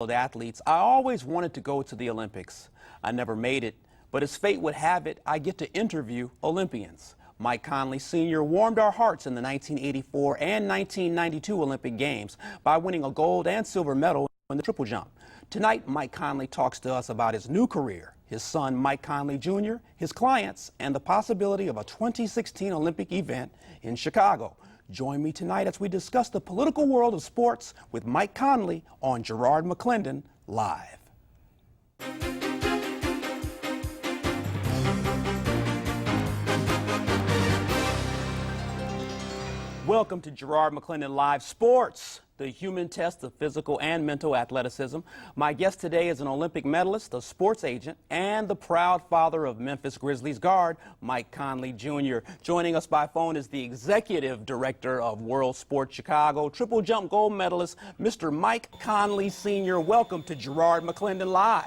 athletes, I always wanted to go to the Olympics. I never made it, but as fate would have it, I get to interview Olympians. Mike Conley Sr. warmed our hearts in the 1984 and 1992 Olympic Games by winning a gold and silver medal in the triple jump. Tonight, Mike Conley talks to us about his new career, his son Mike Conley Jr., his clients, and the possibility of a 2016 Olympic event in Chicago. Join me tonight as we discuss the political world of sports with Mike Conley on Garrard McClendon Live. Welcome to Garrard McClendon Live Sports, the human test of physical and mental athleticism. My guest today is an Olympic medalist, a sports agent, and the proud father of Memphis Grizzlies guard, Mike Conley Jr. Joining us by phone is the executive director of World Sport Chicago, triple jump gold medalist, Mr. Mike Conley Sr. Welcome to Garrard McClendon Live.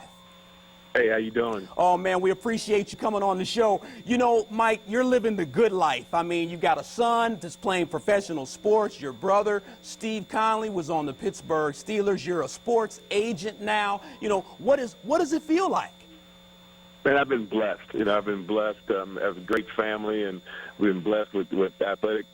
Hey, how you doing? Oh, man, we appreciate you coming on the show. You know, Mike, you're living the good life. I mean, you got a son that's playing professional sports. Your brother, Steve Conley, was on the Pittsburgh Steelers. You're a sports agent now. You know, what does it feel like? Man, I've been blessed. You know, I've been blessed. I have a great family, and we've been blessed with athletic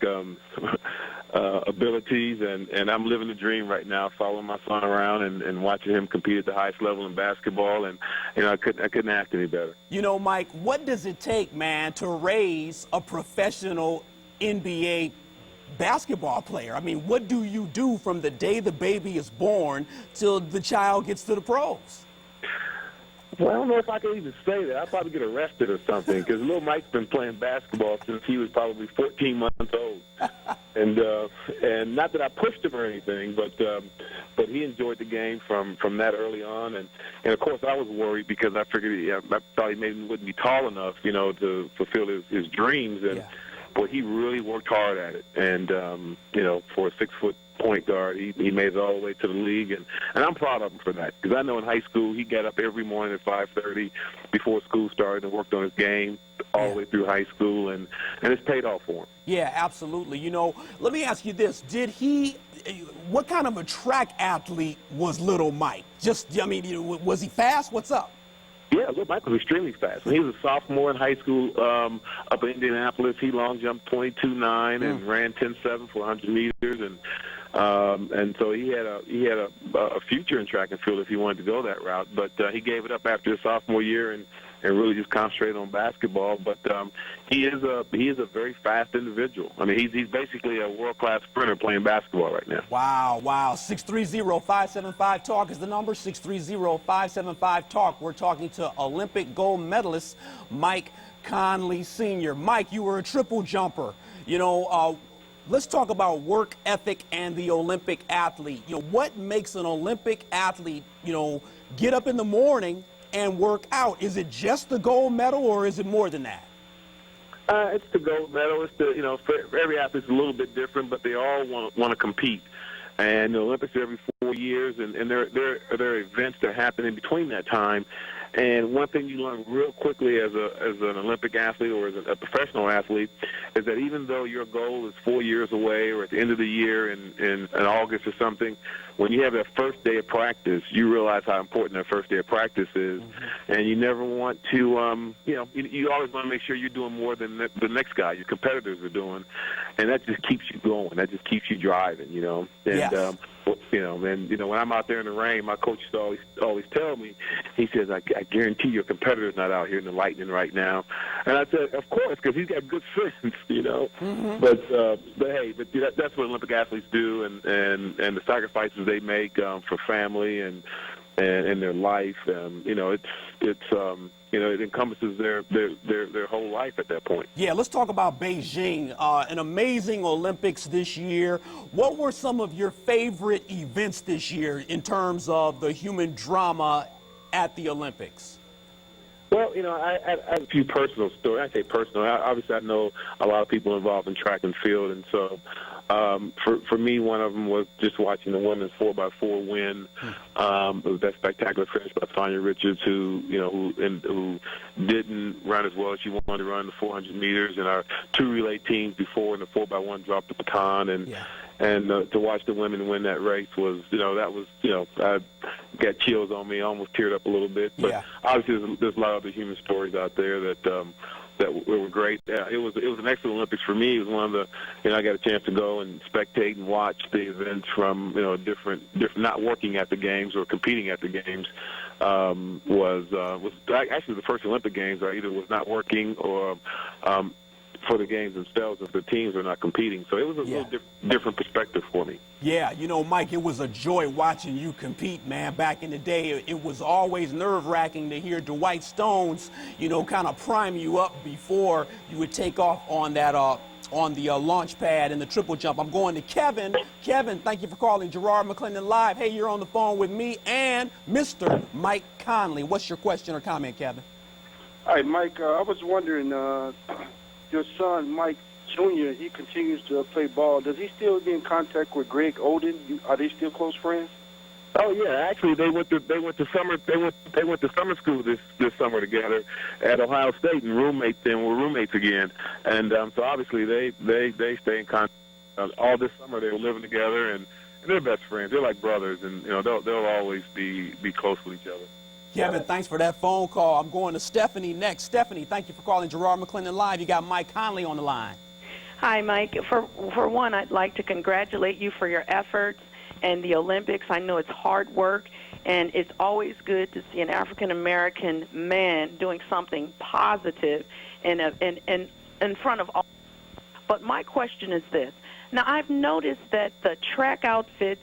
abilities, and I'm living the dream right now, following my son around and watching him compete at the highest level in basketball, and you know, I couldn't act any better. You know, Mike, what does it take, man, to raise a professional NBA basketball player? I mean, what do you do from the day the baby is born till the child gets to the pros? Well, I don't know if I can even say that. I'd probably get arrested or something, because little Mike's been playing basketball since he was probably 14 months old. And not that I pushed him or anything, but he enjoyed the game from that early on. And of course, I was worried because I figured I thought he maybe wouldn't be tall enough, you know, to fulfill his dreams. And but he really worked hard at it. And you know, for a 6-foot point guard, he made it all the way to the league, and I'm proud of him for that, because I know in high school he got up every morning at 5:30 before school started and worked on his game all the way through high school, and it's paid off for him. Yeah, absolutely. You know, let me ask you this. What kind of a track athlete was little Mike? Just, I mean, was he fast? What's up? Yeah, little Mike was extremely fast. When he was a sophomore in high school up in Indianapolis, he long jumped 22.9 and ran 10.7 for 100 meters, and so he had a future in track and field if he wanted to go that route. But he gave it up after his sophomore year and really just concentrated on basketball. But he is a very fast individual. I mean, he's basically a world-class sprinter playing basketball right now. Wow. 630-575-TALK is the number. 630-575-TALK. We're talking to Olympic gold medalist Mike Conley Sr. Mike, you were a triple jumper. You know, let's talk about work ethic and the Olympic athlete. You know, what makes an Olympic athlete, you know, get up in the morning and work out? Is it just the gold medal, or is it more than that? It's the gold medal. It's you know, for every athlete's a little bit different, but they all want to compete. And the Olympics are every 4 years, and there are events that happen in between that time. And one thing you learn real quickly as an Olympic athlete or as a professional athlete is that even though your goal is 4 years away or at the end of the year in August or something, when you have that first day of practice, you realize how important that first day of practice is. And you never want to, you know, you always want to make sure you're doing more than the next guy, your competitors are doing. And that just keeps you going. That just keeps you driving, you know. And, you know, and you know, when I'm out there in the rain, my coach used to always tell me, he says, I guarantee your competitor's not out here in the lightning right now. And I said, of course, because he's got good sense, you know. But hey, that's what Olympic athletes do, and the sacrifices they make for family and their life. You know, you know, it encompasses their whole life at that point. Yeah, let's talk about Beijing, an amazing Olympics this year. What were some of your favorite events this year in terms of the human drama at the Olympics? Well, you know, I have a few personal stories. I say personal. Obviously, I know a lot of people involved in track and field, and so For me, one of them was just watching the women's 4x4 win. It was that spectacular finish by Sonia Richards, who didn't run as well as she wanted to run the 400 meters, and our two relay teams before in the 4x1 dropped the baton, and to watch the women win that race was, I got chills on me, almost teared up a little bit. But obviously, there's a lot of other human stories out there that were great. It was an excellent Olympics for me. It was one of the, I got a chance to go and spectate and watch the events from, different, not working at the games or competing at the games. Was actually the first Olympic Games I either was not working or for the games themselves if the teams are not competing. So it was a little different perspective for me. Yeah, Mike, it was a joy watching you compete, man. Back in the day, it was always nerve-wracking to hear Dwight Stones, kind of prime you up before you would take off on that on the launch pad in the triple jump. I'm going to Kevin. Kevin, thank you for calling Garrard McClendon Live. Hey, you're on the phone with me and Mr. Mike Conley. What's your question or comment, Kevin? Hi, Mike. I was wondering, your son, Mike Jr., he continues to play ball. Does he still get in contact with Greg Oden? Are they still close friends? Oh yeah, actually they went to summer school this summer together at Ohio State and were roommates again. And so obviously they stay in contact. All this summer they were living together and they're best friends. They're like brothers, and they'll always be close with each other. Kevin, thanks for that phone call. I'm going to Stephanie next. Stephanie, thank you for calling Garrard McClendon Live. You got Mike Conley on the line. Hi, Mike. For one, I'd like to congratulate you for your efforts and the Olympics. I know it's hard work, and it's always good to see an African-American man doing something positive in front of all. But my question is this. Now, I've noticed that the track outfits,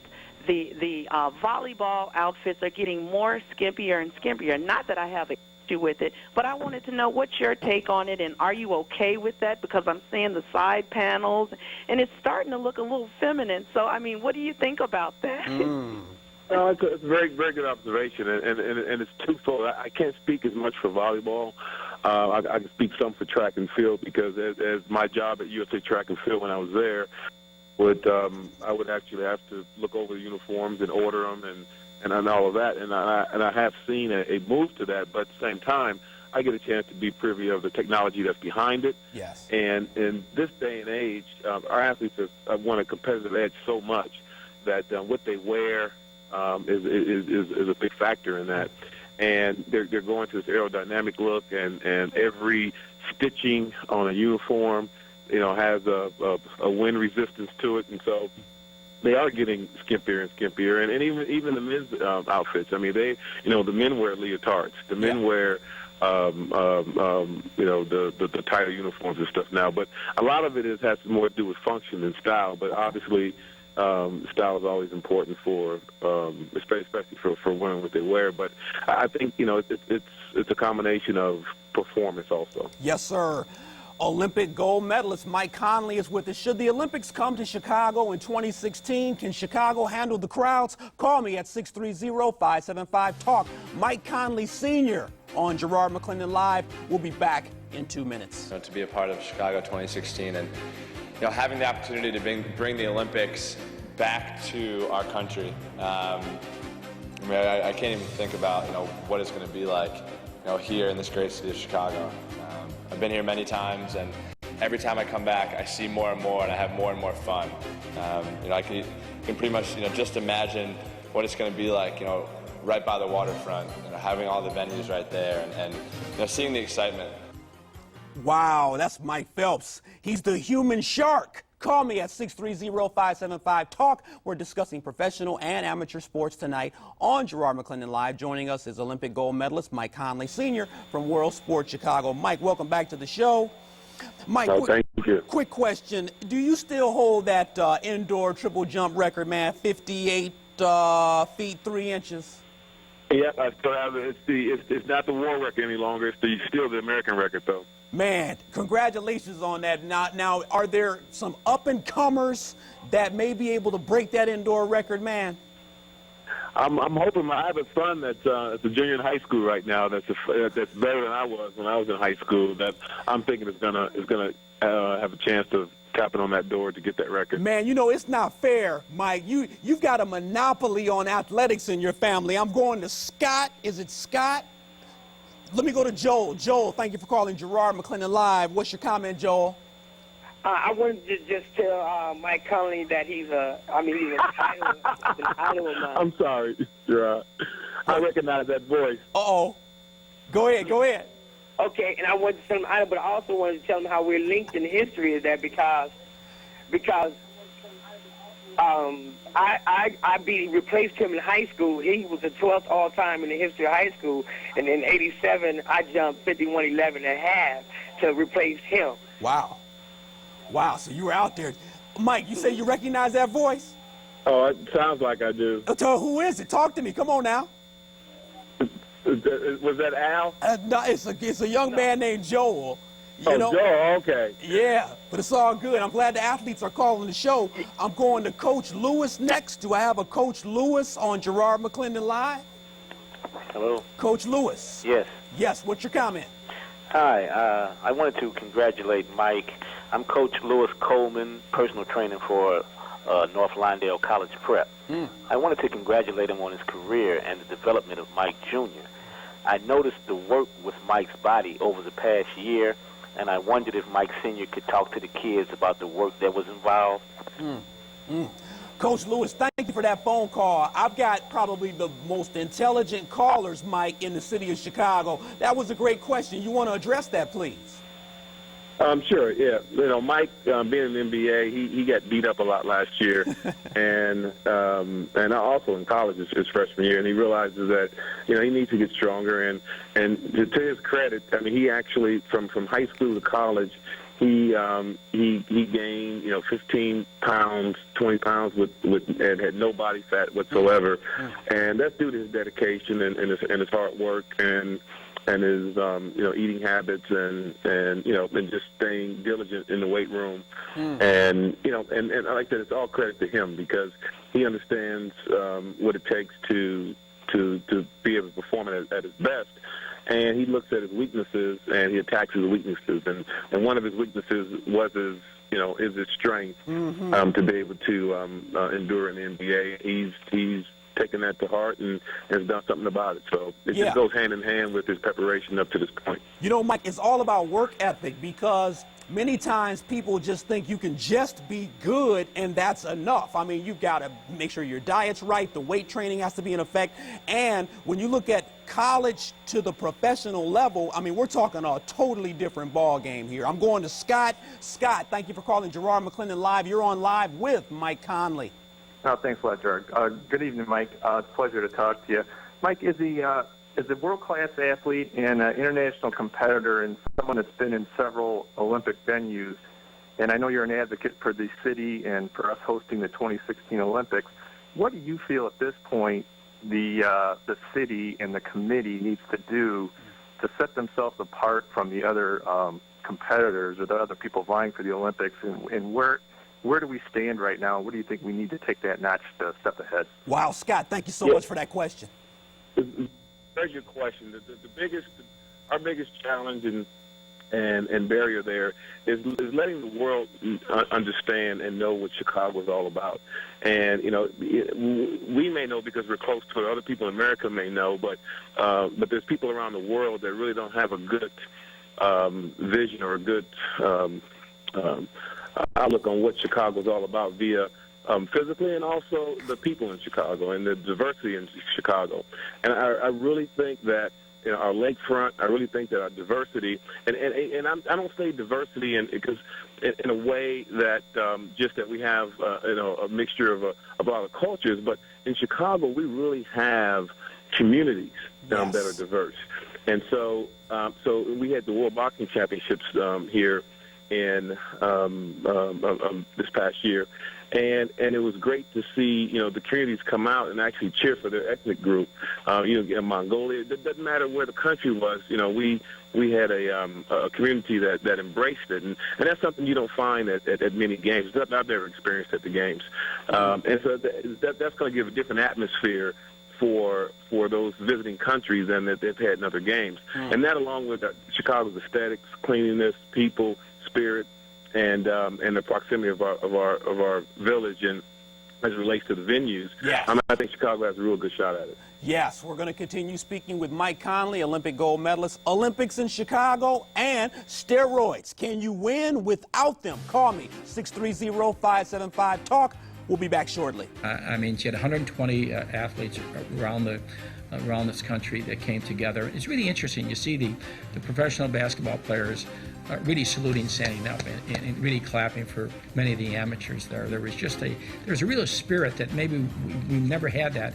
the volleyball outfits are getting more skimpier and skimpier. Not that I have an issue with it, but I wanted to know what's your take on it, and are you okay with that? Because I'm seeing the side panels, and it's starting to look a little feminine. So, what do you think about that? No, it's a very, very good observation, and it's twofold. I can't speak as much for volleyball. I can speak some for track and field because as my job at USA Track and Field when I was there, I would actually have to look over the uniforms and order them and all of that, and I have seen a move to that. But at the same time, I get a chance to be privy of the technology that's behind it. Yes. And in this day and age, our athletes have won a competitive edge so much that what they wear is a big factor in that. And they're going to this aerodynamic look, and every stitching on a uniform has a wind resistance to it, and so they are getting skimpier and skimpier. And even the men's outfits. The men wear leotards. The men wear the tighter uniforms and stuff now. But a lot of it has more to do with function than style. But obviously, style is always important for, especially for women what they wear. But I think it's a combination of performance also. Yes, sir. Olympic gold medalist Mike Conley is with us. Should the Olympics come to Chicago in 2016, can Chicago handle the crowds? Call me at 630-575-TALK. Mike Conley Sr. on Garrard McClendon Live. We'll be back in 2 minutes. To be a part of Chicago 2016 and having the opportunity to bring the Olympics back to our country. I can't even think about what it's going to be like here in this great city of Chicago. I've been here many times, and every time I come back, I see more and more, and I have more and more fun. I can pretty much, just imagine what it's going to be like, right by the waterfront, having all the venues right there, and seeing the excitement. Wow, that's Mike Phelps. He's the human shark. Call me at 630-575-TALK. We're discussing professional and amateur sports tonight on Garrard McClendon Live. Joining us is Olympic gold medalist Mike Conley Sr. from World Sport Chicago. Mike, welcome back to the show. Mike, thank you. Quick question. Do you still hold that indoor triple jump record, man, 58 feet 3 inches? Yeah, I still have it. It's not the world record any longer. It's still the American record, though. Man, congratulations on that. Now, are there some up-and-comers that may be able to break that indoor record, man? I'm hoping. I have a son that's a junior in high school right now. That's better than I was when I was in high school. That I'm thinking is gonna have a chance of tapping on that door to get that record. Man, you know, it's not fair, Mike. You've got a monopoly on athletics in your family. I'm going to Scott. Is it Scott? Let me go to Joel. Joel, thank you for calling Garrard McClendon Live. What's your comment, Joel? I wanted to just tell Mike Conley that he's an idol of mine. I'm sorry, Gerard. I recognize that voice. Uh-oh. Go ahead. Okay, and I wanted to tell him idol, but I also wanted to tell him how we're linked in history is that because I replaced him in high school. He was the 12th all-time in the history of high school, and in '87 I jumped 51-11 and a half to replace him. Wow, so you were out there. Mike, you say you recognize that voice? Oh, it sounds like I do. Who is it? Talk to me. Come on now. Was that Al? No, it's a young man named Joel. You know? Joel, okay. Yeah, but it's all good. I'm glad the athletes are calling the show. I'm going to Coach Lewis next. Do I have a Coach Lewis on Garrard McClendon Live? Hello? Coach Lewis. Yes. Yes, what's your comment? Hi, I wanted to congratulate Mike. I'm Coach Lewis Coleman, personal trainer for North Lawndale College Prep. I wanted to congratulate him on his career and the development of Mike Jr. I noticed the work with Mike's body over the past year, and I wondered if Mike Sr. could talk to the kids about the work that was involved. Coach Lewis, thank you for that phone call. I've got probably the most intelligent callers, Mike, in the city of Chicago. That was a great question. You want to address that, please? Sure, yeah. You know, Mike, being in the NBA, he got beat up a lot last year, and also in college his freshman year, and he realizes that, you know, he needs to get stronger. And to his credit, I mean, he actually from high school to college, he gained, you know, 15 pounds, 20 pounds and had no body fat whatsoever, and that's due to his dedication and his hard work and his you know, eating habits and you know, and just staying diligent in the weight room. And you know, and I like that it's all credit to him because he understands what it takes to be able to perform at his best. And he looks at his weaknesses and he attacks his weaknesses. And one of his weaknesses was his strength to be able to endure in the NBA. He's taken that to heart and has done something about it. So it just goes hand in hand with his preparation up to this point. You know, Mike, it's all about work ethic because many times people just think you can just be good and that's enough. I mean, you've got to make sure your diet's right, the weight training has to be in effect, and when you look at college to the professional level, I mean, we're talking a totally different ball game here. I'm going to Scott. Scott, thank you for calling Garrard McClendon Live. You're on Live with Mike Conley. Oh, thanks a lot, Gerard. Good evening, Mike. It's a pleasure to talk to you. Mike, is a world-class athlete and an international competitor and someone that's been in several Olympic venues, and I know you're an advocate for the city and for us hosting the 2016 Olympics. What do you feel at this point the city and the committee needs to do to set themselves apart from the other competitors or the other people vying for the Olympics, and where do we stand right now? What do you think we need to take that notch to step ahead? Wow, Scott, thank you so much for that question. Very good question. Our biggest challenge and barrier there is letting the world understand and know what Chicago is all about. And you know, we may know because we're close to it. Other people in America may know, but there's people around the world that really don't have a good vision or a good outlook on what Chicago is all about via physically and also the people in Chicago and the diversity in Chicago. And I really think that, you know, our lakefront, I really think that our diversity, and I don't say diversity because in a way that just that we have you know, a mixture of a lot of cultures, but in Chicago we really have communities that are diverse. And so we had the World Boxing Championships here in this past year, and it was great to see, you know, the communities come out and actually cheer for their ethnic group. You know, in Mongolia, it doesn't matter where the country was. You know, we had a community that embraced it, and that's something you don't find at many games. I've never experienced at the games, and so that's going to give a different atmosphere for those visiting countries than that they've had in other games. And that, along with Chicago's aesthetics, cleanliness, people, spirit, and the proximity of our village and as it relates to the venues, yes. I think Chicago has a real good shot at it. Yes, we're going to continue speaking with Mike Conley, Olympic gold medalist, Olympics in Chicago, and steroids. Can you win without them? Call me, 630-575-TALK. We'll be back shortly. I mean, she had 120 athletes around this country that came together. It's really interesting. You see the professional basketball players really saluting, standing up, and really clapping for many of the amateurs there. There's a real spirit that maybe we've never had that.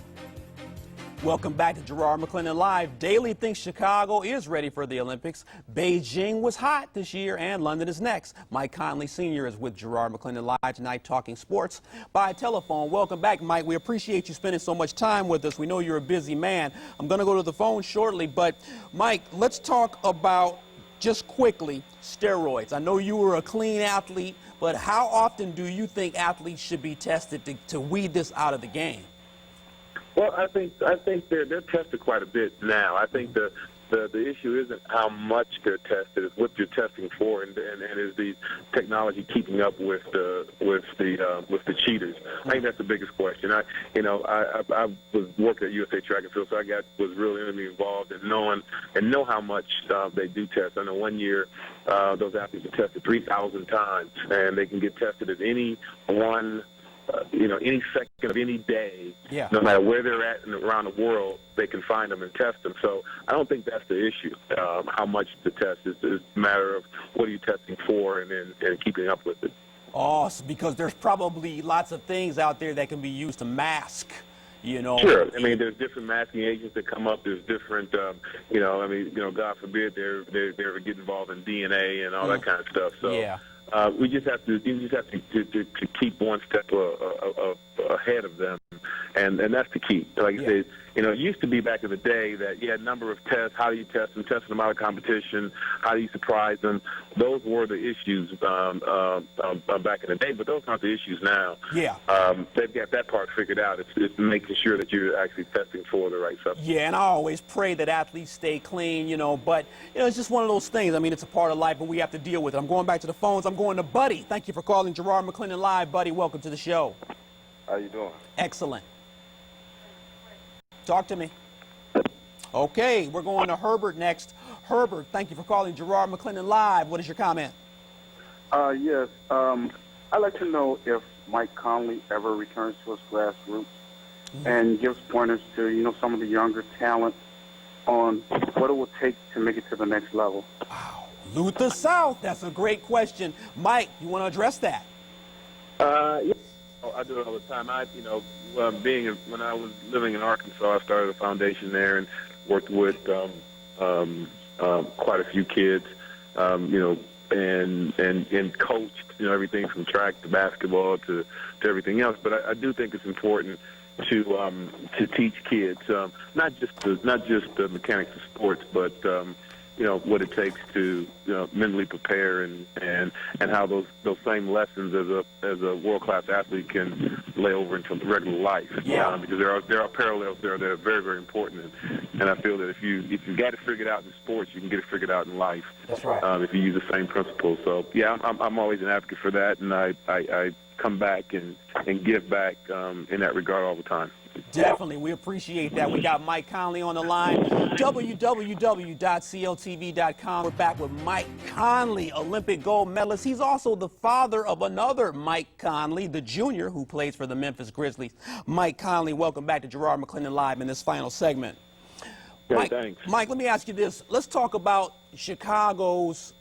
Welcome back to Garrard McClendon Live. Daily thinks Chicago is ready for the Olympics. Beijing was hot this year, and London is next. Mike Conley Sr. is with Garrard McClendon Live tonight talking sports by telephone. Welcome back, Mike. We appreciate you spending so much time with us. We know you're a busy man. I'm going to go to the phone shortly, but Mike, let's talk about, just quickly, steroids. I know you were a clean athlete, but how often do you think athletes should be tested to weed this out of the game? Well, I think they're tested quite a bit now. I think the issue isn't how much they're tested; it's what you're testing for, and is the technology keeping up with the cheaters? I think that's the biggest question. I was working at USA Track and Field, so was really intimately involved in know how much they do test. I know one year those athletes were tested 3,000 times, and they can get tested at any one. Any second of any day, yeah. No matter where they're at and around the world, they can find them and test them. So I don't think that's the issue. How much to test is a matter of what are you testing for and keeping up with it. Oh, because there's probably lots of things out there that can be used to mask. Sure. I mean, there's different masking agents that come up. There's different, God forbid, they're get involved in DNA and all that kind of stuff. So. Yeah. We just have to keep one step ahead of them, and that's the key. Like I said, it used to be back in the day that you had a number of tests. How do you test them? Testing them out of competition. How do you surprise them? Those were the issues back in the day, but those aren't the issues now. Yeah. They've got that part figured out. It's making sure that you're actually testing for the right substance. Yeah, and I always pray that athletes stay clean, but it's just one of those things. I mean, it's a part of life, but we have to deal with it. I'm going back to the phones. I'm going to Buddy. Thank you for calling Garrard McClendon Live. Buddy, welcome to the show. How you doing? Excellent. Talk to me. Okay, we're going to Herbert next. Herbert, thank you for calling Garrard McClendon Live. What is your comment? Yes. I'd like to know if Mike Conley ever returns to his grassroots and gives pointers to, some of the younger talent on what it will take to make it to the next level. Wow. Luther South, that's a great question. Mike, you want to address that? Yeah. I do it all the time. When I was living in Arkansas, I started a foundation there and worked with quite a few kids, and coached, everything from track to basketball to everything else. But I do think it's important to teach kids not just the mechanics of sports, but what it takes to mentally prepare and how those same lessons as a world-class athlete can lay over into regular life. Yeah. Because there are parallels there that are very, very important, and I feel that if you got it figured out in sports, you can get it figured out in life. That's right. If you use the same principles. So yeah, I'm always an advocate for that, and I come back and give back in that regard all the time. Definitely. We appreciate that. We got Mike Conley on the line. www.cltv.com. We're back with Mike Conley, Olympic gold medalist. He's also the father of another Mike Conley, the junior, who plays for the Memphis Grizzlies. Mike Conley, welcome back to Garrard McClendon Live in this final segment. Yeah, thanks. Mike, let me ask you this. Let's talk about Chicago's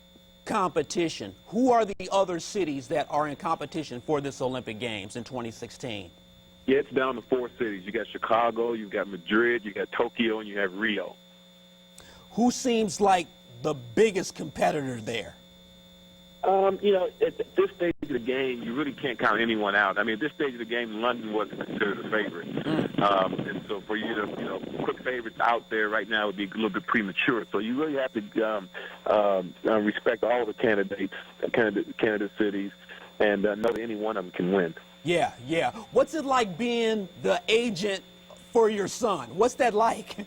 competition. Who are the other cities that are in competition for this Olympic Games in 2016? Yeah, it's down to 4 cities. You got Chicago, you got Madrid, you got Tokyo, and you have Rio. Who seems like the biggest competitor there? At this stage of the game, you really can't count anyone out. I mean, at this stage of the game, London wasn't considered a favorite. And so for you to, put favorites out there right now would be a little bit premature. So you really have to respect all the candidate cities, and know that any one of them can win. Yeah. What's it like being the agent for your son? What's that like?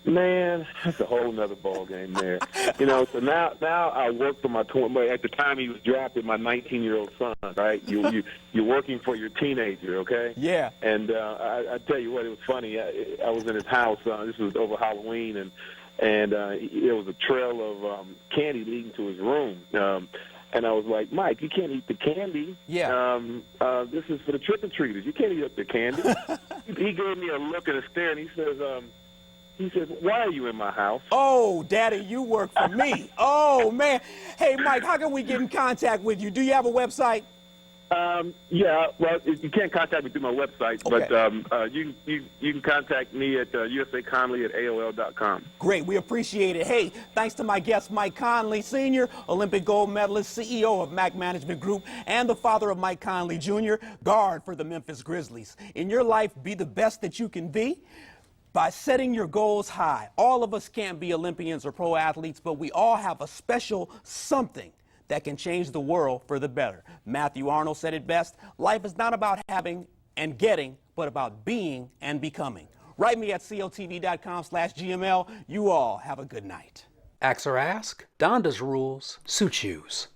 Man, that's a whole nother ball game there. You know, so now I work for my at the time he was drafted, my 19-year-old son, right? You're working for your teenager, okay? Yeah. And I tell you what, it was funny. I was in his house. This was over Halloween, and there was a trail of candy leading to his room. And I was like, Mike, you can't eat the candy. Yeah. This is for the trick-or-treaters. You can't eat up the candy. He gave me a look and a stare, and he says, why are you in my house? Oh, Daddy, you work for me. Oh, man. Hey, Mike, how can we get in contact with you? Do you have a website? Yeah, well, you can't contact me through my website, Okay. but you can contact me at usaconley@aol.com. Great, we appreciate it. Hey, thanks to my guest, Mike Conley, Sr., Olympic gold medalist, CEO of Mac Management Group, and the father of Mike Conley, Jr., guard for the Memphis Grizzlies. In your life, be the best that you can be by setting your goals high. All of us can't be Olympians or pro athletes, but we all have a special something that can change the world for the better. Matthew Arnold said it best, life is not about having and getting, but about being and becoming. Write me at CLTV.com/GML. You all have a good night. Ax or ask, Donda's rules, suit shoes.